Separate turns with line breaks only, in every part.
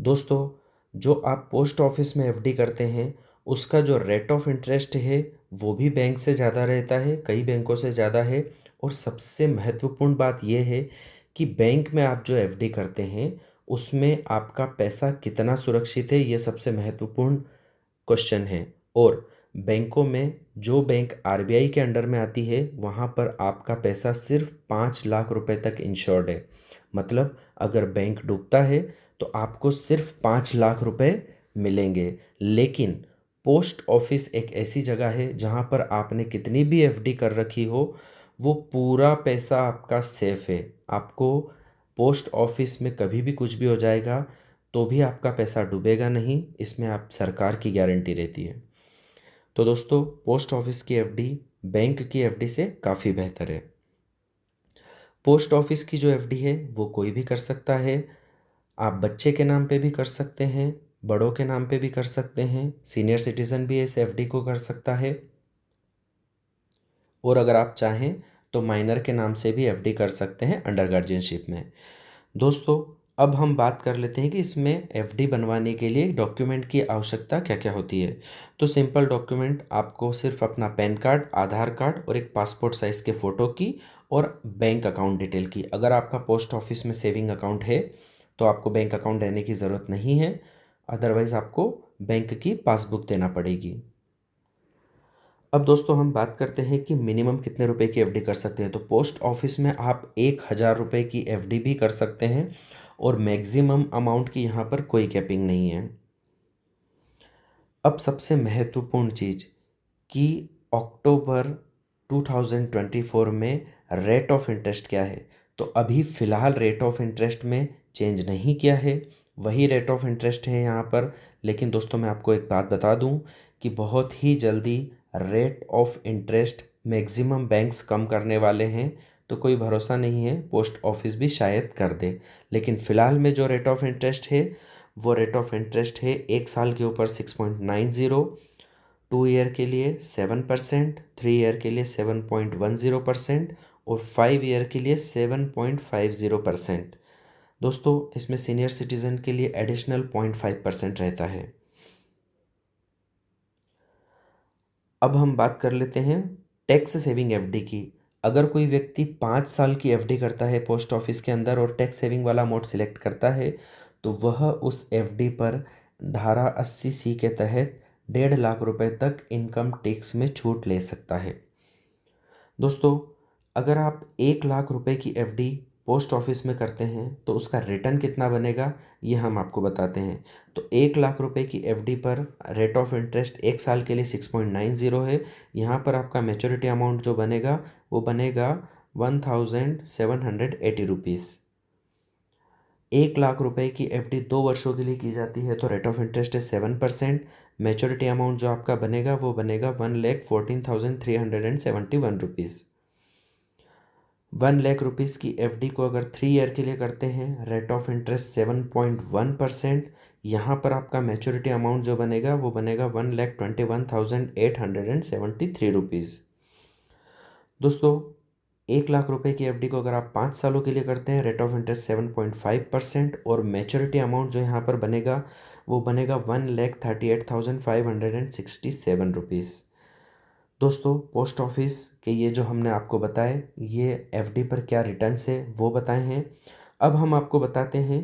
दोस्तों, जो आप पोस्ट ऑफिस में एफडी करते हैं, उसका जो रेट ऑफ इंटरेस्ट है वो भी बैंक से ज़्यादा रहता है, कई बैंकों से ज़्यादा है। और सबसे महत्वपूर्ण बात यह है कि बैंक में आप जो एफडी करते हैं उसमें आपका पैसा कितना सुरक्षित है, ये सबसे महत्वपूर्ण क्वेश्चन है। और बैंकों में, जो बैंक आरबीआई के अंडर में आती है, वहाँ पर आपका पैसा सिर्फ 5 लाख रुपए तक इंश्योर्ड है। मतलब अगर बैंक डूबता है तो आपको सिर्फ 5 लाख रुपए मिलेंगे। लेकिन पोस्ट ऑफिस एक ऐसी जगह है जहाँ पर आपने कितनी भी एफडी कर रखी हो, वो पूरा पैसा आपका सेफ है। आपको पोस्ट ऑफिस में कभी भी कुछ भी हो जाएगा तो भी आपका पैसा डूबेगा नहीं, इसमें आप सरकार की गारंटी रहती है। तो दोस्तों, पोस्ट ऑफिस की एफडी बैंक की एफडी से काफ़ी बेहतर है। पोस्ट ऑफिस की जो एफडी है वो कोई भी कर सकता है। आप बच्चे के नाम पे भी कर सकते हैं, बड़ों के नाम पे भी कर सकते हैं, सीनियर सिटीज़न भी इस एफडी को कर सकता है। और अगर आप चाहें तो माइनर के नाम से भी एफडी कर सकते हैं अंडर गार्जियनशिप में। दोस्तों, अब हम बात कर लेते हैं कि इसमें एफडी बनवाने के लिए डॉक्यूमेंट की आवश्यकता क्या क्या होती है। तो सिंपल डॉक्यूमेंट, आपको सिर्फ अपना पैन कार्ड, आधार कार्ड और एक पासपोर्ट साइज़ के फ़ोटो की और बैंक अकाउंट डिटेल की। अगर आपका पोस्ट ऑफिस में सेविंग अकाउंट है तो आपको बैंक अकाउंट देने की ज़रूरत नहीं है, अदरवाइज़ आपको बैंक की पासबुक देना पड़ेगी। अब दोस्तों, हम बात करते हैं कि मिनिमम कितने रुपए की एफडी कर सकते हैं। तो पोस्ट ऑफिस में आप 1,000 रुपये की एफडी भी कर सकते हैं और मैक्सिमम अमाउंट की यहाँ पर कोई कैपिंग नहीं है। अब सबसे महत्वपूर्ण चीज़ कि अक्टूबर 2024 में रेट ऑफ इंटरेस्ट क्या है। तो अभी फ़िलहाल रेट ऑफ इंटरेस्ट में चेंज नहीं किया है, वही रेट ऑफ इंटरेस्ट है यहाँ पर। लेकिन दोस्तों, मैं आपको एक बात बता दूँ कि बहुत ही जल्दी rate of interest maximum banks कम करने वाले हैं। तो कोई भरोसा नहीं है, पोस्ट ऑफिस भी शायद कर दे। लेकिन फ़िलहाल में जो रेट ऑफ इंटरेस्ट है वो रेट ऑफ इंटरेस्ट है 1 साल के ऊपर 6.90, 2 ईयर के लिए 7%, 3 ईयर के लिए 7.10% और 5 ईयर के लिए 7.50%। दोस्तों, इसमें सीनियर सिटीज़न के लिए एडिशनल 0.5% रहता है। अब हम बात कर लेते हैं टैक्स सेविंग एफडी की। अगर कोई व्यक्ति 5 साल की एफडी करता है पोस्ट ऑफिस के अंदर और टैक्स सेविंग वाला मोड सिलेक्ट करता है तो वह उस एफडी पर धारा 80C के तहत 1.5 लाख रुपए तक इनकम टैक्स में छूट ले सकता है। दोस्तों, अगर आप 1 लाख रुपए की एफडी पोस्ट ऑफिस में करते हैं तो उसका रिटर्न कितना बनेगा, ये हम आपको बताते हैं। तो 1 लाख रुपए की एफडी पर रेट ऑफ इंटरेस्ट 1 साल के लिए 6.90 है। यहाँ पर आपका मैच्योरिटी अमाउंट जो बनेगा वो बनेगा 1,780 रुपीज़। 1 लाख रुपए की एफडी 2 वर्षों के लिए की जाती है तो रेट ऑफ इंटरेस्ट है 7%। मैच्योरिटी अमाउंट जो आपका बनेगा वो बनेगा 1,14,371 रुपीज़। 1 लाख रुपीज़ की एफडी को अगर 3 ईयर के लिए करते हैं, रेट ऑफ इंटरेस्ट 7.1%। यहाँ पर आपका मैच्योरिटी अमाउंट जो बनेगा वो बनेगा 1,21,873 रुपीज़। दोस्तों, 1 लाख रुपए की एफडी को अगर आप 5 सालों के लिए करते हैं, रेट ऑफ इंटरेस्ट 7.5% और मैच्योरिटी अमाउंट जो यहाँ पर बनेगा वो बनेगा 1,38,567 रुपीज़। दोस्तों, पोस्ट ऑफिस के ये जो हमने आपको बताए, ये एफडी पर क्या रिटर्न्स है वो बताए हैं। अब हम आपको बताते हैं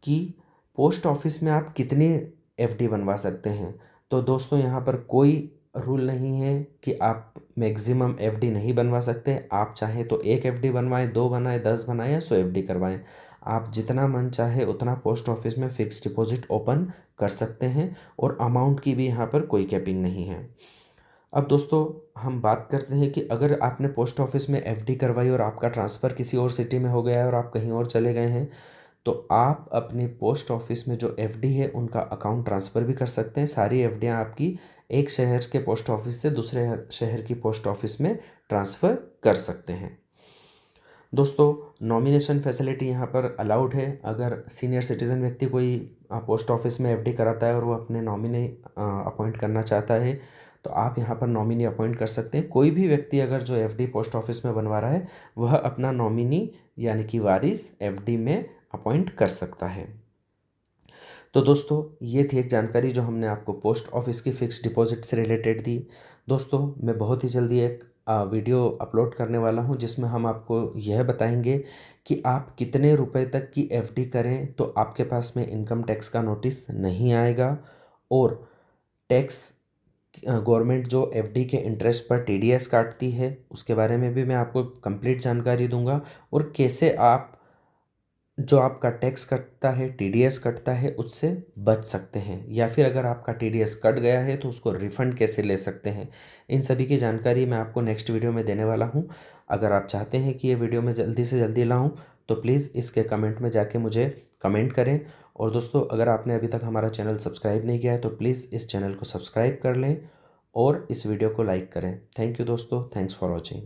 कि पोस्ट ऑफिस में आप कितनी एफडी बनवा सकते हैं। तो दोस्तों, यहाँ पर कोई रूल नहीं है कि आप मैक्सिमम एफडी नहीं बनवा सकते। आप चाहे तो एक एफडी बनवाएं, दो बनाएं, 10 बनाएं या 100 एफडी करवाएं। आप जितना मन चाहे उतना पोस्ट ऑफिस में फिक्स डिपॉजिट ओपन कर सकते हैं और अमाउंट की भी यहाँ पर कोई कैपिंग नहीं है। अब दोस्तों, हम बात करते हैं कि अगर आपने पोस्ट ऑफिस में एफडी करवाई और आपका ट्रांसफ़र किसी और सिटी में हो गया है और आप कहीं और चले गए हैं, तो आप अपने पोस्ट ऑफिस में जो एफडी है उनका अकाउंट ट्रांसफ़र भी कर सकते हैं। सारी एफडियाँ आपकी एक शहर के पोस्ट ऑफिस से दूसरे शहर की पोस्ट ऑफिस में ट्रांसफ़र कर सकते हैं। दोस्तों, नॉमिनेशन फैसिलिटी यहाँ पर अलाउड है। अगर सीनियर सिटीज़न व्यक्ति कोई पोस्ट ऑफिस में एफडी कराता है और वो अपने नॉमिनी अपॉइंट करना चाहता है तो आप यहाँ पर नॉमिनी अपॉइंट कर सकते हैं। कोई भी व्यक्ति अगर जो एफडी पोस्ट ऑफिस में बनवा रहा है वह अपना नॉमिनी यानी कि वारिस एफडी में अपॉइंट कर सकता है। तो दोस्तों ये थी एक जानकारी जो हमने आपको पोस्ट ऑफिस की फ़िक्स्ड डिपॉज़िट से रिलेटेड दी। दोस्तों मैं बहुत ही जल्दी एक वीडियो अपलोड करने वाला हूँ जिसमें हम आपको यह बताएँगे कि आप कितने रुपए तक की एफडी करें तो आपके पास में इनकम टैक्स का नोटिस नहीं आएगा, और टैक्स गवर्नमेंट जो एफडी के इंटरेस्ट पर टीडीएस काटती है उसके बारे में भी मैं आपको कंप्लीट जानकारी दूंगा, और कैसे आप जो आपका टैक्स कटता है, टीडीएस कटता है, उससे बच सकते हैं, या फिर अगर आपका टीडीएस कट गया है तो उसको रिफ़ंड कैसे ले सकते हैं। इन सभी की जानकारी मैं आपको नेक्स्ट वीडियो में देने वाला हूं। अगर आप चाहते हैं कि ये वीडियो मैं जल्दी से जल्दी लाऊं तो प्लीज़ इसके कमेंट में जाके मुझे कमेंट करें। और दोस्तों अगर आपने अभी तक हमारा चैनल सब्सक्राइब नहीं किया है तो प्लीज़ इस चैनल को सब्सक्राइब कर लें और इस वीडियो को लाइक करें। थैंक यू दोस्तों, थैंक्स फॉर वॉचिंग।